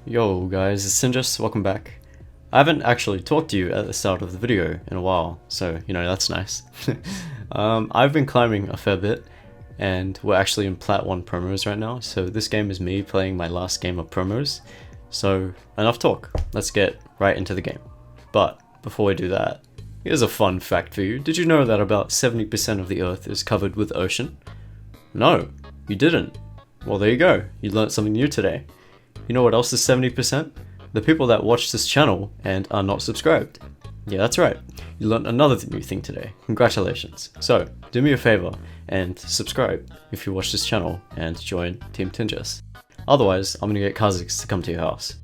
Yo guys, it's Tinjus, welcome back. I haven't actually talked to you at the start of the video in a while, so you know, that's nice. I've been climbing a fair bit, and we're actually in Plat 1 promos right now, so this game is me playing my last game of promos. So enough talk, let's get right into the game. But before we do that, here's a fun fact for you. Did you know that about 70% of the Earth is covered with ocean? No, you didn't. Well, there you go, you learned something new today. You know what else is 70%? The people that watch this channel and are not subscribed. Yeah, that's right. You learned another new thing today. Congratulations. So, do me a favor and subscribe if you watch this channel and join Team Tinjus. Otherwise, I'm gonna get Kha'Zix to come to your house.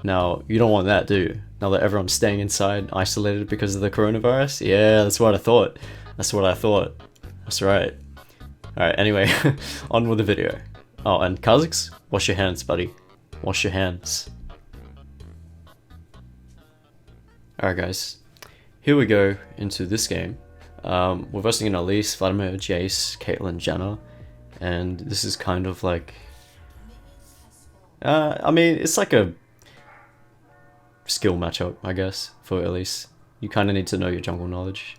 Now, you don't want that, do you? Now that everyone's staying inside, isolated because of the coronavirus? Yeah, that's what I thought. That's what I thought. That's right. Alright, anyway, on with the video. Oh, and Kha'Zix, wash your hands, buddy. Wash your hands. Alright guys, here we go into this game. We're versing in Elise, Vladimir, Jace, Caitlyn, Janna, and this is kind of like... I mean, it's like a skill matchup, I guess, for Elise. You kind of need to know your jungle knowledge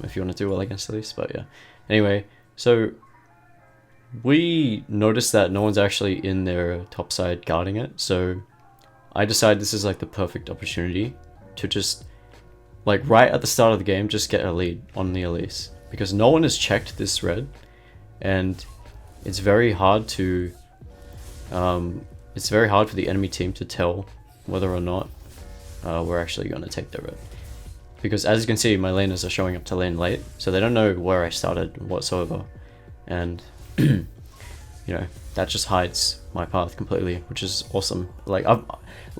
if you want to do well against Elise, but yeah. Anyway, so we noticed that no one's actually in their top side guarding it, so I decided this is like the perfect opportunity to just, like right at the start of the game, just get a lead on the Elise, because no one has checked this red, and it's very hard to it's very hard for the enemy team to tell whether or not we're actually going to take the red, because as you can see, my laners are showing up to lane late, so they don't know where I started whatsoever, and you know, that just hides my path completely, which is awesome. Like,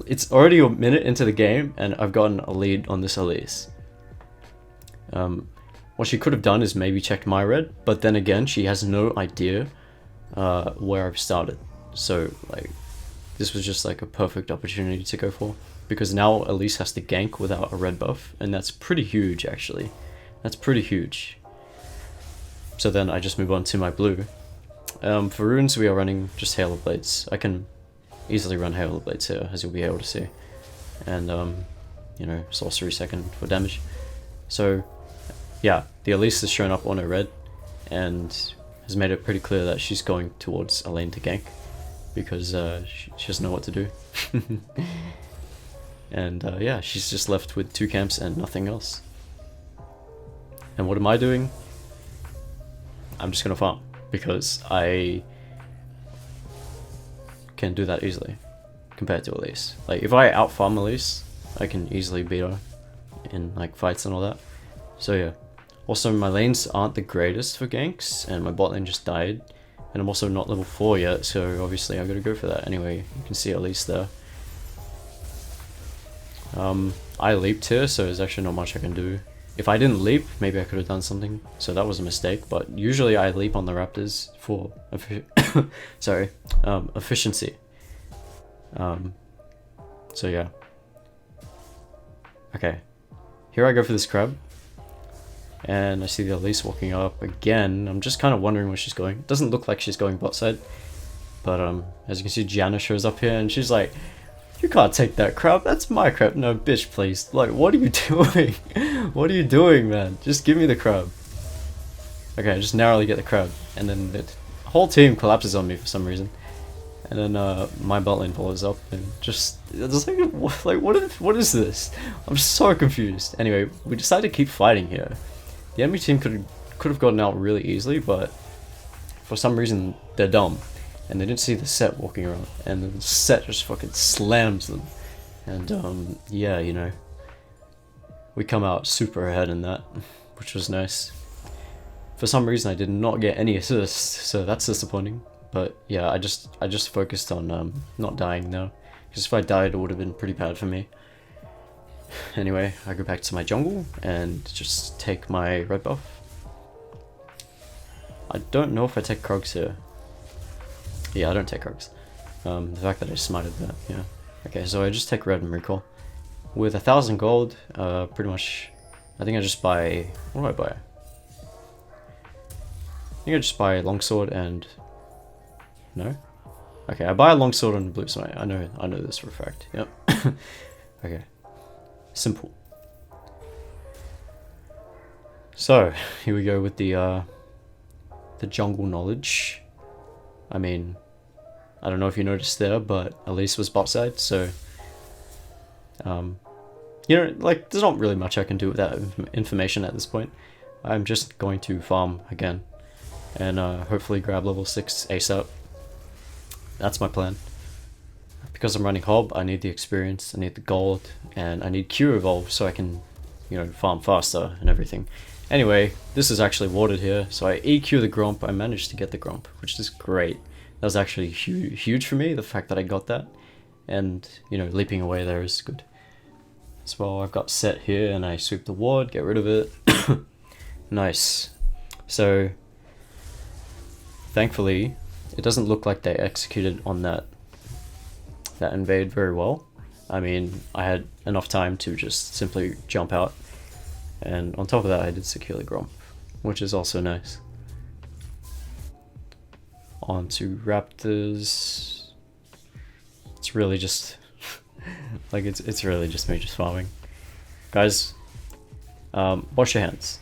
it's already a minute into the game and I've gotten a lead on this Elise. What she could have done is maybe checked my red, but then again, she has no idea where I've started. So like, this was just like a perfect opportunity to go for, because now Elise has to gank without a red buff, and that's pretty huge actually. That's pretty huge. So then I just move on to my blue. For runes, we are running just Halo Blades. I can easily run Halo Blades here, as you'll be able to see. And, you know, Sorcery second for damage. So, yeah, the Elise has shown up on her red, and has made it pretty clear that she's going towards a lane to gank, because she doesn't know what to do. And, yeah, she's just left with 2 camps and nothing else. And what am I doing? I'm just gonna farm, because I can do that easily compared to Elise. Like, if I out farm Elise, I can easily beat her in like fights and all that. So yeah. Also, my lanes aren't the greatest for ganks, and my bot lane just died, and I'm also not level 4 yet, so obviously I gotta go for that. Anyway, you can see Elise there. I leaped here, so there's actually not much I can do. If I didn't leap, maybe I could have done something, so that was a mistake, but usually I leap on the raptors for efficiency. So yeah. Okay, here I go for this crab, and I see the Elise walking up again. I'm just kind of wondering where she's going. It doesn't look like she's going bot side, but as you can see, Janna shows up here, and she's like, "You can't take that crab, that's my crab." No, bitch, please. Like, what are you doing? What are you doing, man? Just give me the crab. Okay, I just narrowly get the crab, and then the whole team collapses on me for some reason. And then my bot lane follows up, and just, it's like what is this? I'm so confused. Anyway, we decided to keep fighting here. The enemy team could have gotten out really easily, but for some reason they're dumb, and they didn't see the set walking around, and the set just fucking slams them. And yeah, you know, we come out super ahead in that, which was nice. For some reason I did not get any assists, so that's disappointing. But yeah, I just focused on not dying now, because if I died it would have been pretty bad for me. Anyway, I go back to my jungle and just take my red buff. I don't know if I take Krogs here. Yeah, I don't take Krogs. The fact that I smited that, yeah. Okay, so I just take red and recall. With 1,000 gold, pretty much, I think I just buy, what do I buy? I think I just buy longsword and, no? Okay, I buy a longsword on blue, so I know this for a fact. Yep. Okay. Simple. So, here we go with the jungle knowledge. I mean, I don't know if you noticed there, but Elise was bot side, so you know, like, there's not really much I can do with that information at this point. I'm just going to farm again, and hopefully grab level 6 ASAP. That's my plan. Because I'm running Hob, I need the experience, I need the gold, and I need Q evolve so I can, you know, farm faster and everything. Anyway, this is actually watered here, so I EQ the Gromp. I managed to get the Gromp, which is great. That was actually huge for me, the fact that I got that. And, you know, leaping away there is good. As well, I've got set here, and I sweep the ward, get rid of it. Nice. So, thankfully, it doesn't look like they executed on that invade very well. I mean, I had enough time to just simply jump out. And on top of that, I did secure the Gromp, which is also nice. On to Raptors. It's really just like it's really just me just farming, guys. Wash your hands,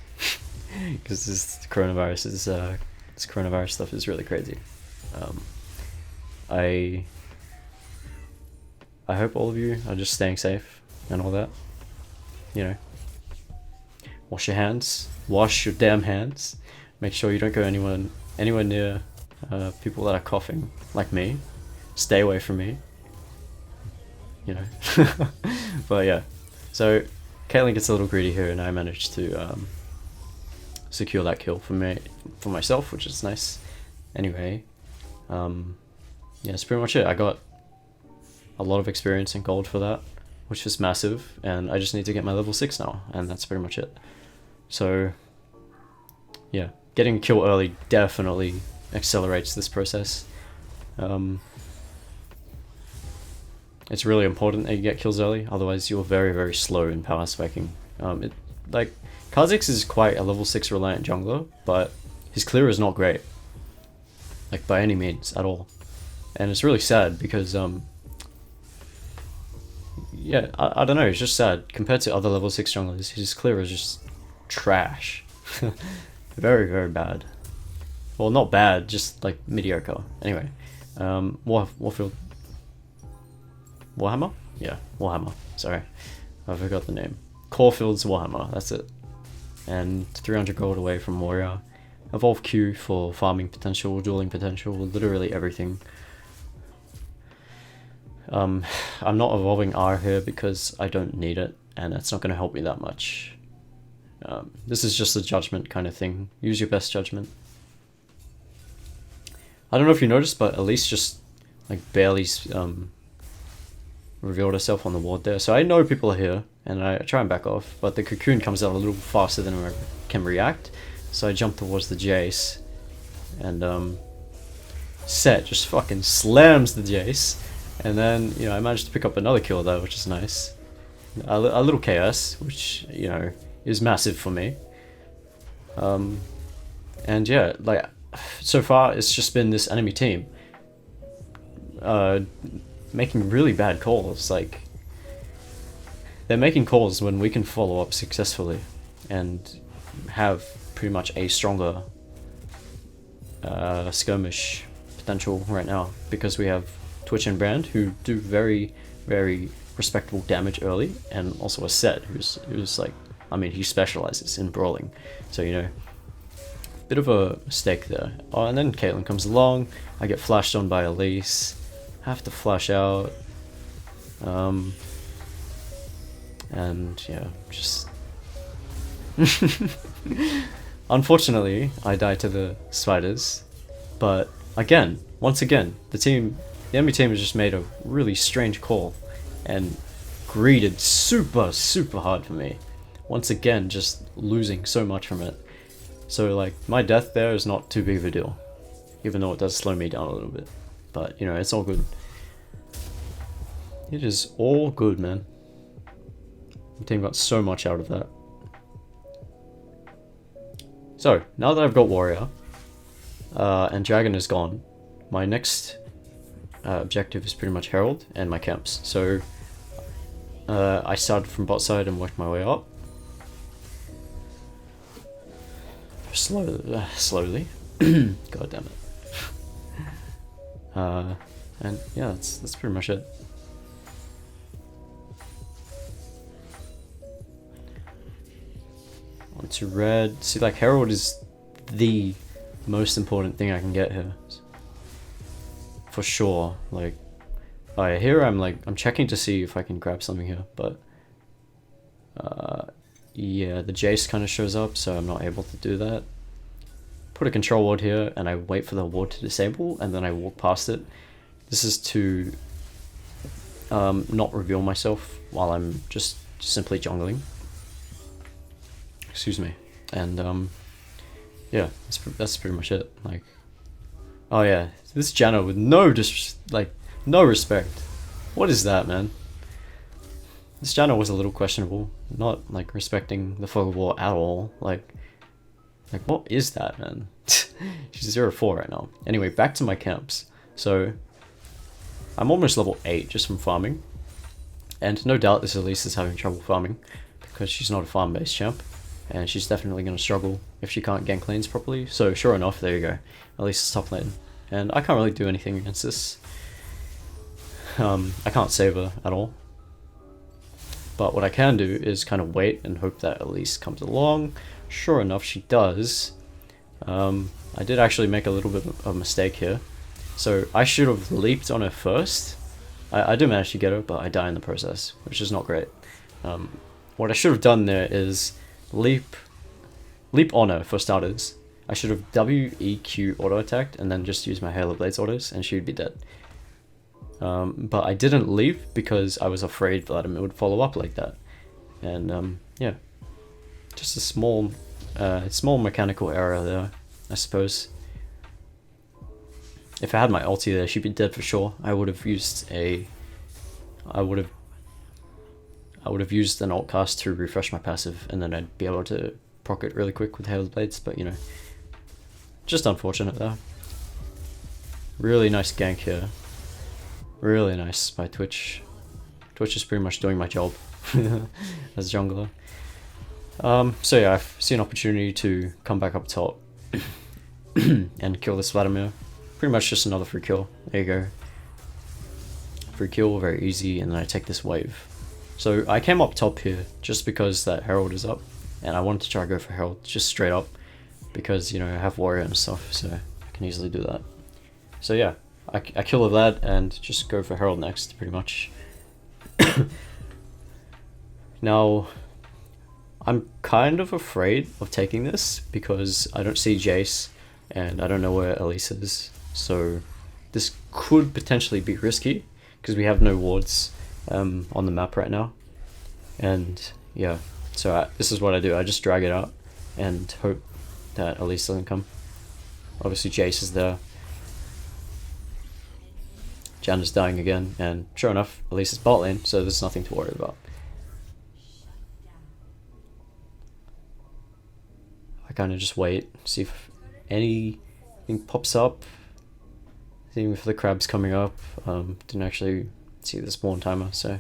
because this coronavirus stuff is really crazy. I hope all of you are just staying safe and all that. You know. Wash your hands. Wash your damn hands. Make sure you don't go anywhere near people that are coughing, like me. Stay away from me. You know. But yeah. So Caitlyn gets a little greedy here, and I managed to secure that kill for myself, which is nice. Anyway, yeah, that's pretty much it. I got a lot of experience and gold for that, which is massive, and I just need to get my level 6 now, and that's pretty much it. So, yeah, getting a kill early definitely accelerates this process. It's really important that you get kills early, otherwise you're very slow in power spiking. Like, Kha'Zix is quite a level 6 reliant jungler, but his clear is not great. Like, by any means, at all. And it's really sad because, yeah, I don't know, it's just sad. Compared to other level 6 junglers, his clear is just trash. Very bad. Well, not bad, just like mediocre. Anyway, Warfield. Warhammer? Yeah, Warhammer. Sorry, I forgot the name. Corefield's Warhammer, that's it. And 300 gold away from Warrior. Evolve Q for farming potential, dueling potential, literally everything. I'm not evolving R here because I don't need it, and it's not going to help me that much. This is just a judgment kind of thing. Use your best judgment. I don't know if you noticed, but Elise just like barely revealed herself on the ward there. So I know people are here, and I try and back off, but the cocoon comes out a little faster than I can react. So I jump towards the Jace, and Set just fucking slams the Jace, and then, you know, I managed to pick up another kill though, which is nice. A little chaos, which, you know, is massive for me. And yeah, like, so far it's just been this enemy team making really bad calls. Like, they're making calls when we can follow up successfully and have pretty much a stronger skirmish potential right now, because we have Twitch and Brand, who do very respectable damage early, and also a Set who's like, I mean, he specializes in brawling, so, you know, bit of a mistake there. Oh, and then Caitlyn comes along. I get flashed on by Elise, have to flash out, and yeah, just unfortunately I die to the spiders. But again, once again, the enemy team has just made a really strange call and greeted super hard for me. Once again, just losing so much from it. So, like, my death there is not too big of a deal, even though it does slow me down a little bit. But, you know, it's all good. It is all good, man. The team got so much out of that. So, now that I've got Warrior, and Dragon is gone, my next objective is pretty much Herald and my camps. So I started from bot side and worked my way up. Slowly. God damn it. And yeah, that's pretty much it. Onto red. See, like, Herald is the most important thing I can get here. For sure. Like, alright, here I'm checking to see if I can grab something here, but yeah, the Jace kind of shows up, so I'm not able to do that. Put a control ward here, and I wait for the ward to disable, and then I walk past it. This is to not reveal myself while I'm just simply jungling. Excuse me. And yeah, that's pretty much it. Like, oh yeah, this Janna with no respect. What is that, man? This Janna was a little questionable. Not like respecting the fog of war at all. Like what is that, man? She's 0-4 right now. Anyway, back to my camps. So I'm almost level 8 just from farming. And no doubt this Elise is having trouble farming because she's not a farm-based champ. And she's definitely going to struggle if she can't gank lanes properly. So sure enough, there you go. Elise is top lane. And I can't really do anything against this. I can't save her at all. But what I can do is kind of wait and hope that Elise comes along. Sure enough, she does. I did actually make a little bit of a mistake here. So I should have leaped on her first. I do manage to get her, but I die in the process, which is not great. What I should have done there is leap on her for starters. I should have WEQ auto attacked and then just use my Halo Blades autos and she'd be dead. But I didn't leave because I was afraid Vladimir would follow up like that. And yeah, just a small mechanical error there, I suppose. If I had my ulti there, she'd be dead for sure. I would have used an alt cast to refresh my passive, and then I'd be able to proc it really quick with Halo Blades. But you know, just unfortunate though. Really nice gank here. Really nice by Twitch. Twitch is pretty much doing my job as a jungler. So yeah, I've seen an opportunity to come back up top and kill this Vladimir. Pretty much just another free kill. There you go. Free kill, very easy, and then I take this wave. So I came up top here just because that Herald is up, and I wanted to try to go for Herald just straight up because, you know, I have warrior and stuff, so I can easily do that. So yeah, I kill the Vlad and just go for Herald next, pretty much. Now, I'm kind of afraid of taking this because I don't see Jace and I don't know where Elise is. So this could potentially be risky because we have no wards on the map right now. And yeah, so this is what I do. I just drag it out and hope that Elise doesn't come. Obviously Jace is there. Jan is dying again, and sure enough, Elise is bot lane, so there's nothing to worry about. I kind of just wait, see if anything pops up. Seeing if the crab's coming up. Didn't actually see the spawn timer, so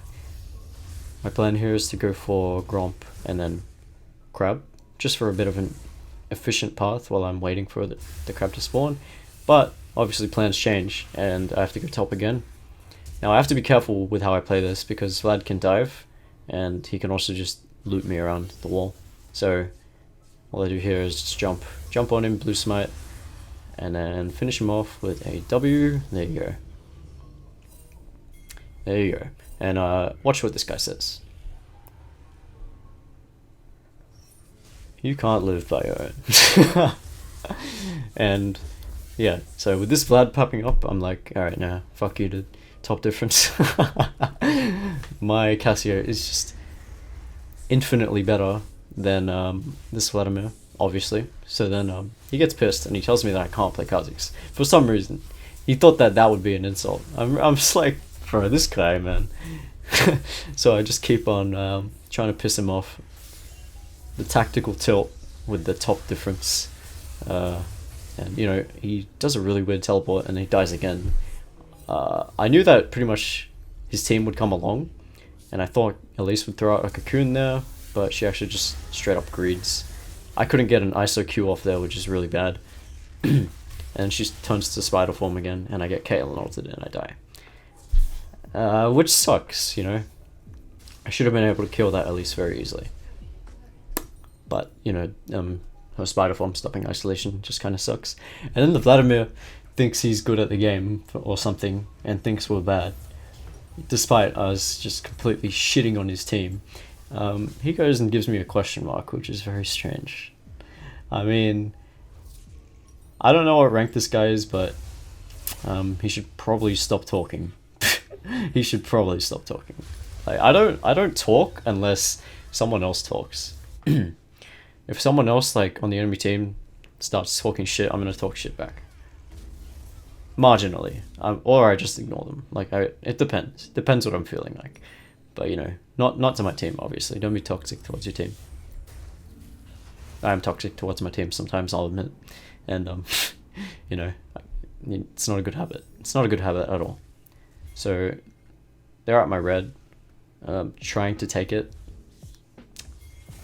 my plan here is to go for Gromp and then crab, just for a bit of an efficient path while I'm waiting for the crab to spawn. But obviously plans change and I have to go top again. Now I have to be careful with how I play this because Vlad can dive and he can also just loot me around the wall. So all I do here is just jump on him, blue smite, and then finish him off with a W. There you go. There you go. And watch what this guy says. You can't live by your own. And yeah, so with this Vlad popping up, I'm like, alright, nah, fuck you, dude. Top difference. My Cassio is just infinitely better than this Vladimir, obviously. So then he gets pissed and he tells me that I can't play Kha'Zix. For some reason, he thought that would be an insult. I'm just like, bro, this guy, man. So I just keep on trying to piss him off. The tactical tilt with the top difference. And you know, he does a really weird teleport and he dies again. I knew that pretty much his team would come along, and I thought Elise would throw out a cocoon there, but she actually just straight up greeds. I couldn't get an ISO Q off there, which is really bad. And she turns to spider form again, and I get Caitlyn ulted and I die. Which sucks, you know. I should have been able to kill that Elise very easily. But, you know, her spider form stopping isolation just kind of sucks. And then the Vladimir thinks he's good at the game or something and thinks we're bad, despite us just completely shitting on his team. He goes and gives me a question mark, which is very strange. I mean, I don't know what rank this guy is, but he should probably stop talking. He should probably stop talking. Like, I don't talk unless someone else talks. If someone else, like, on the enemy team starts talking shit, I'm gonna talk shit back. Marginally. Or I just ignore them. Like, it depends. Depends what I'm feeling like. But, you know, not to my team, obviously. Don't be toxic towards your team. I am toxic towards my team sometimes, I'll admit. And, you know, it's not a good habit. It's not a good habit at all. So, they're at my red, trying to take it.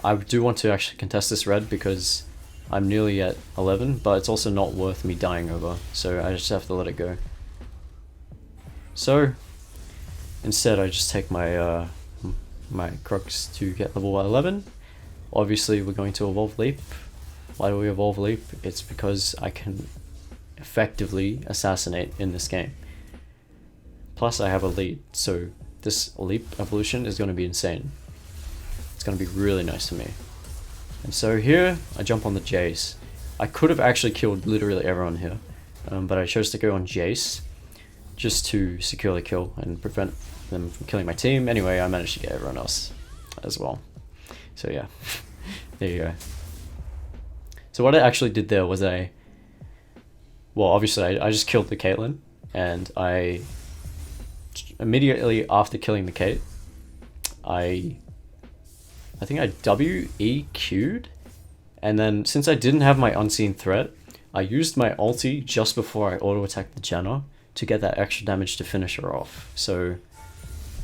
I do want to actually contest this red because I'm nearly at 11, but it's also not worth me dying over, so I just have to let it go. So, instead I just take my my crux to get level 11. Obviously we're going to evolve Leap. Why do we evolve Leap? It's because I can effectively assassinate in this game. Plus I have a lead, so this Leap evolution is going to be insane. It's going to be really nice for me. And so here, I jump on the Jace. I could have actually killed literally everyone here, but I chose to go on Jace just to secure the kill and prevent them from killing my team. Anyway, I managed to get everyone else as well. So yeah, there you go. So what I actually did there was well, obviously I just killed the Caitlyn, and I immediately after killing the Cait, I think I WEQ'd, and then since I didn't have my unseen threat, I used my ulti just before I auto-attacked the Janna to get that extra damage to finish her off. So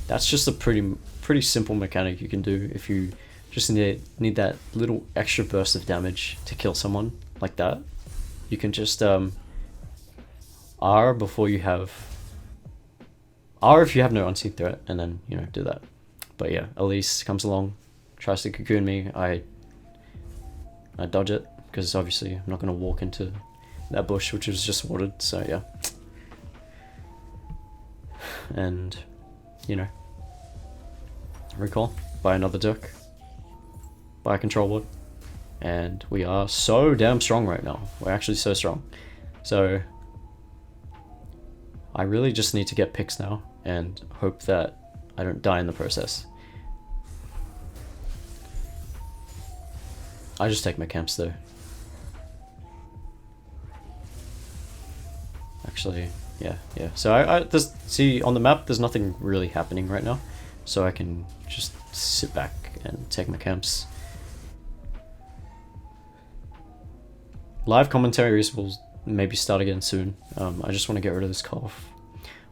that's just a pretty simple mechanic you can do if you just need that little extra burst of damage to kill someone like that. You can just R before you have R if you have no unseen threat, and then, you know, do that. But yeah, Elise comes along, tries to cocoon me. I dodge it because obviously I'm not going to walk into that bush which was just watered, so yeah. And, you know, recall, buy another duck, buy a control board, and we are so damn strong right now. We're actually so strong. So I really just need to get picks now and hope that I don't die in the process. I just take my camps though. Actually, yeah. So I see on the map there's nothing really happening right now, so I can just sit back and take my camps. Live commentaries will maybe start again soon. I just want to get rid of this cough.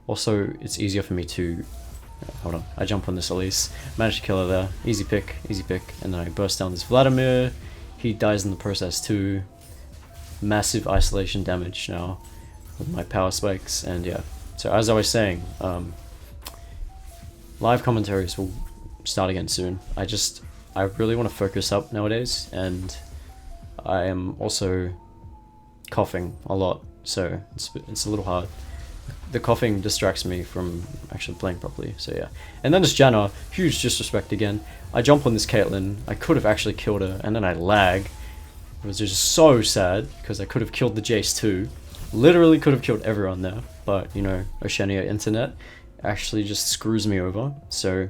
Also, it's easier for me to hold on. I jump on this Elise, manage to kill her there. Easy pick, and then I burst down this Vladimir. He dies in the process too. Massive isolation damage now with my power spikes, and yeah. So as I was saying, live commentaries will start again soon. I really want to focus up nowadays, and I am also coughing a lot, so it's a little hard. The coughing distracts me from actually playing properly, so yeah. And then this Janna, huge disrespect again. I jump on this Caitlyn, I could have actually killed her, and then I lag. It was just so sad, because I could have killed the Jace too. Literally could have killed everyone there, but, you know, Oceania Internet actually just screws me over, so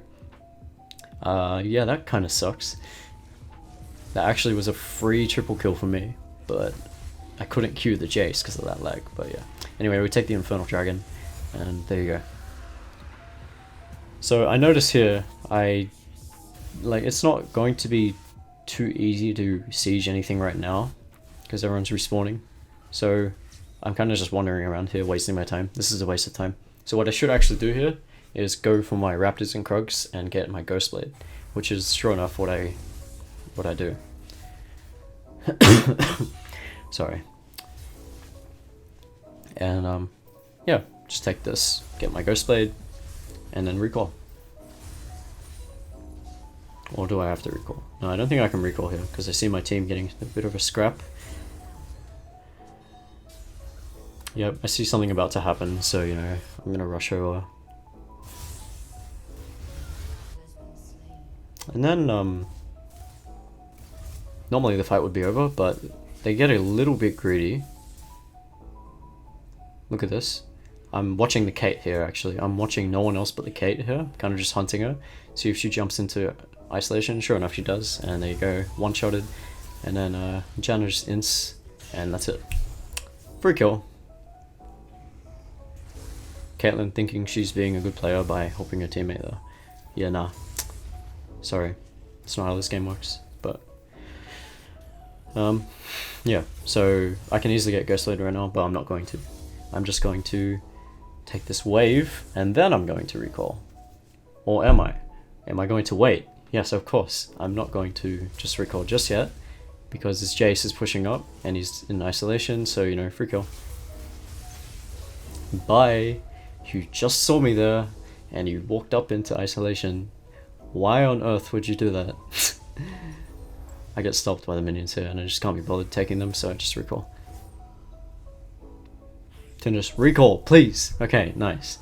yeah, that kind of sucks. That actually was a free triple kill for me, but I couldn't Q the Jace because of that lag, but yeah. Anyway, we take the Infernal Dragon, and there you go. So I notice here, it's not going to be too easy to siege anything right now, because everyone's respawning. So I'm kind of just wandering around here, wasting my time. This is a waste of time. So what I should actually do here is go for my Raptors and Krugs and get my Ghost Blade, which is sure enough what I do. Sorry. And yeah, just take this, get my Ghost Blade, and then recall. Or do I have to recall? No, I don't think I can recall here because I see my team getting a bit of a scrap. Yep, I see something about to happen, so you know, I'm gonna rush over. And then normally the fight would be over, but they get a little bit greedy. Look at this. I'm watching the Kate here actually. I'm watching no one else but the Kate here, kind of just hunting her. See if she jumps into isolation. Sure enough she does, and there you go, one-shotted. And then Janna just ints, and that's it. Free kill. Caitlyn thinking she's being a good player by helping her teammate though. Yeah, nah. Sorry. That's not how this game works, but yeah, so I can easily get Ghost Blade right now, but I'm not going to. I'm just going to take this wave, and then I'm going to recall. Or am I? Am I going to wait? Yes, of course. I'm not going to just recall just yet, because this Jace is pushing up, and he's in isolation, so, you know, free kill. Bye! You just saw me there, and you walked up into isolation. Why on earth would you do that? I get stopped by the minions here, and I just can't be bothered taking them, so I just recall. Tinjus, recall, please! Okay, nice.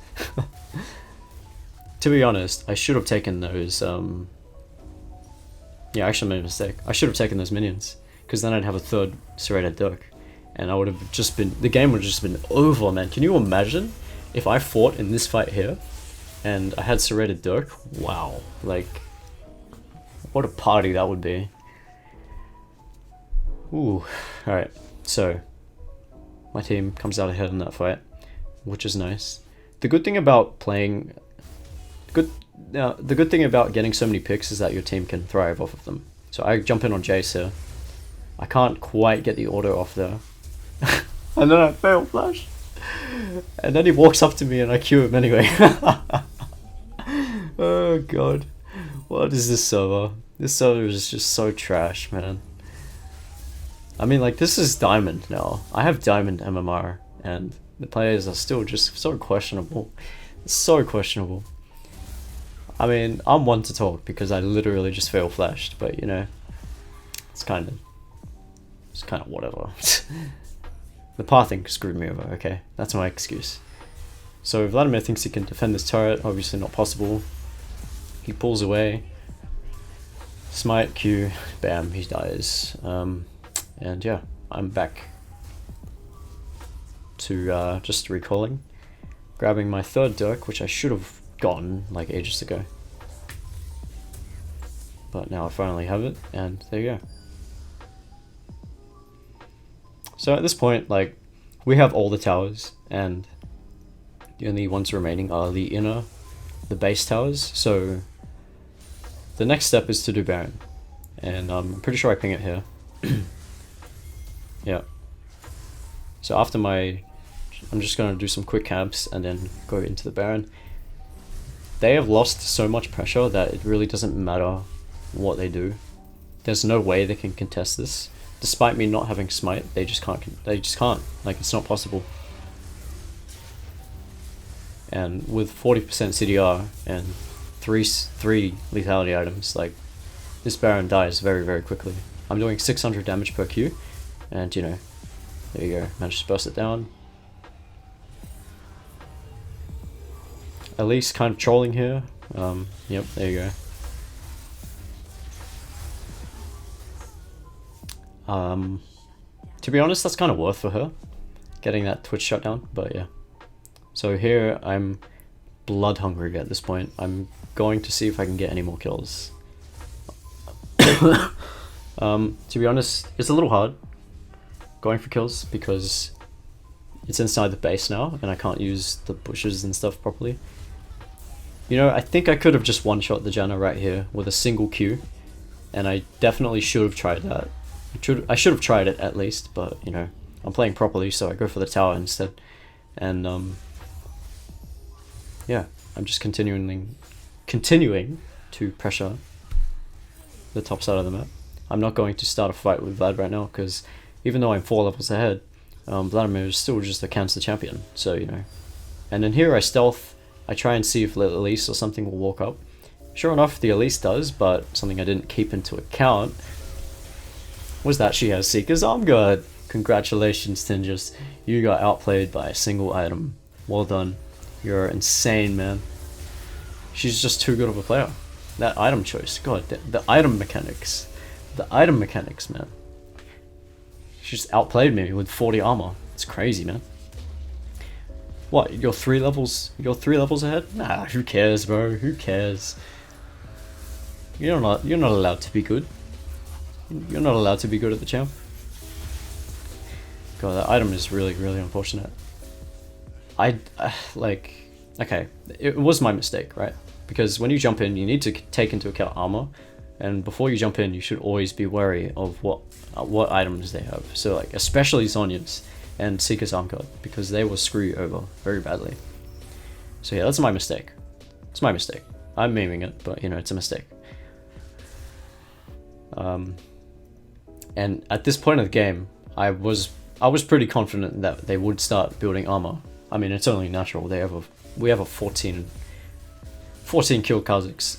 To be honest, I should have taken those, yeah, I actually made a mistake. I should have taken those minions, because then I'd have a third serrated Dirk, and I would have just been, the game would have just been over, man. Can you imagine if I fought in this fight here, and I had serrated Dirk? Wow, like, what a party that would be. Ooh, alright, so my team comes out ahead in that fight, which is nice. The good thing about playing, the good thing about getting so many picks is that your team can thrive off of them. So I jump in on Jace here. I can't quite get the auto off there. And then I fail flash. And then he walks up to me and I Q him anyway. Oh god. What is this server? This server is just so trash, man. I mean, like, this is Diamond now. I have Diamond MMR, and the players are still just so questionable. So questionable. I mean, I'm one to talk because I literally just fail flashed, but you know, it's kind of whatever. The pathing screwed me over, okay? That's my excuse. So Vladimir thinks he can defend this turret, obviously not possible. He pulls away. Smite, Q, bam, he dies. And yeah, I'm back to just recalling. Grabbing my third Dirk, which I should have gotten like ages ago. But now I finally have it, and there you go. So at this point, like, we have all the towers, and the only ones remaining are the base towers. So the next step is to do Baron, and I'm pretty sure I ping it here. Yeah. So after I'm just gonna do some quick camps and then go into the Baron. They have lost so much pressure that it really doesn't matter what they do. There's no way they can contest this. Despite me not having smite, they just can't. Like, it's not possible. And with 40% CDR and three lethality items, like, this Baron dies very, very quickly. I'm doing 600 damage per Q, and you know, there you go. Managed to burst it down. At least kind of trolling here. Yep, there you go. To be honest, that's kind of worth for her, getting that Twitch shutdown, but yeah. So here, I'm blood hungry at this point. I'm going to see if I can get any more kills. To be honest, it's a little hard going for kills because it's inside the base now, and I can't use the bushes and stuff properly. You know, I think I could have just one-shot the Janna right here with a single Q, and I definitely should have tried that. I should have tried it at least, but you know, I'm playing properly, so I go for the tower instead. And yeah, I'm just continuing to pressure the top side of the map. I'm not going to start a fight with Vlad right now, because even though I'm 4 levels ahead, Vladimir is still just a cancer champion, so you know. And then here I stealth, I try and see if Elise or something will walk up. Sure enough, the Elise does, but something I didn't keep into account was that she has Seeker's Arm Guard. Congratulations, Tinjus. You got outplayed by a single item. Well done. You're insane, man. She's just too good of a player. That item choice, god, the item mechanics. The item mechanics, man. She just outplayed me with 40 armor. It's crazy, man. What, you're 3 levels ahead? Nah, who cares, bro? Who cares? You're not allowed to be good. You're not allowed to be good at the champ. God, that item is really, really unfortunate. Like, okay, it was my mistake, right? Because when you jump in, you need to take into account armor, and before you jump in, you should always be wary of what items they have. So like, especially Zhonya's and Seeker's Arm Guard, because they will screw you over very badly. So yeah, that's my mistake. It's my mistake. I'm memeing it, but you know, it's a mistake. And at this point of the game, I was pretty confident that they would start building armor. I mean, it's only natural. We have a 14 kill Kha'Zix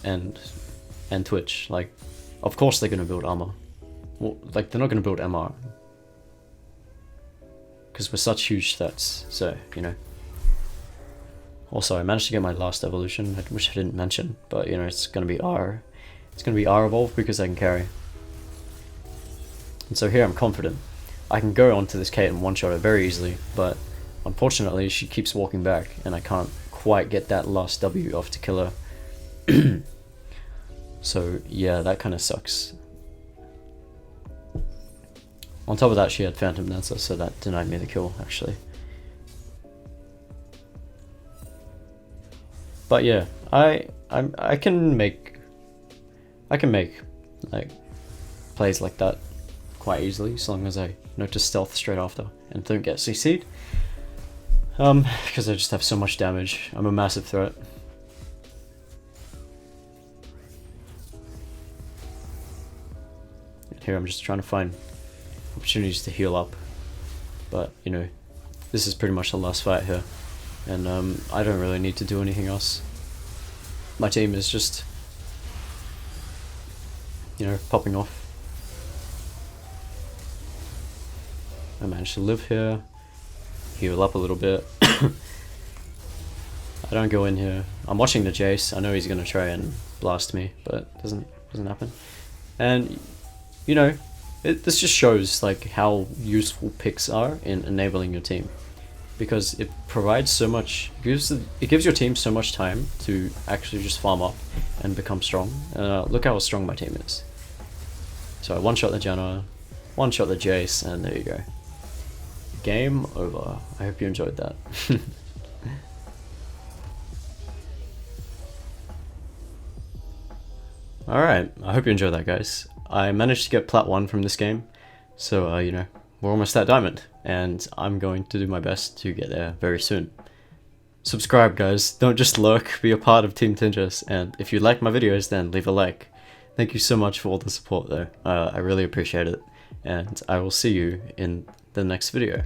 and Twitch. Like, of course they're gonna build armor. Well, like, they're not gonna build MR, because we're such huge stats. So you know. Also, I managed to get my last evolution, which I didn't mention, but you know, it's gonna be R. It's gonna be R evolve because I can carry. And so here I'm confident. I can go onto this Kate and one-shot her very easily, but unfortunately she keeps walking back and I can't quite get that last W off to kill her. So yeah, that kind of sucks. On top of that, she had Phantom Dancer, so that denied me the kill, actually. But yeah, I can make like plays like that quite easily, as long as I notice stealth straight after and don't get CC'd. Because I just have so much damage. I'm a massive threat. And here I'm just trying to find opportunities to heal up, but you know, this is pretty much the last fight here, and I don't really need to do anything else. My team is just, you know, popping off. I managed to live here, heal up a little bit. I don't go in here. I'm watching the Jace. I know he's gonna try and blast me, but it doesn't happen. And you know, this just shows like how useful picks are in enabling your team, because it provides so much. It gives your team so much time to actually just farm up and become strong. Look how strong my team is. So I one-shot the Janna, one-shot the Jace, and there you go. Game over. I hope you enjoyed that. Alright, I hope you enjoyed that, guys. I managed to get Plat 1 from this game, so you know, we're almost at Diamond, and I'm going to do my best to get there very soon. Subscribe, guys, don't just lurk, be a part of Team Tinjus, and if you like my videos, then leave a like. Thank you so much for all the support though, I really appreciate it, and I will see you in the next video.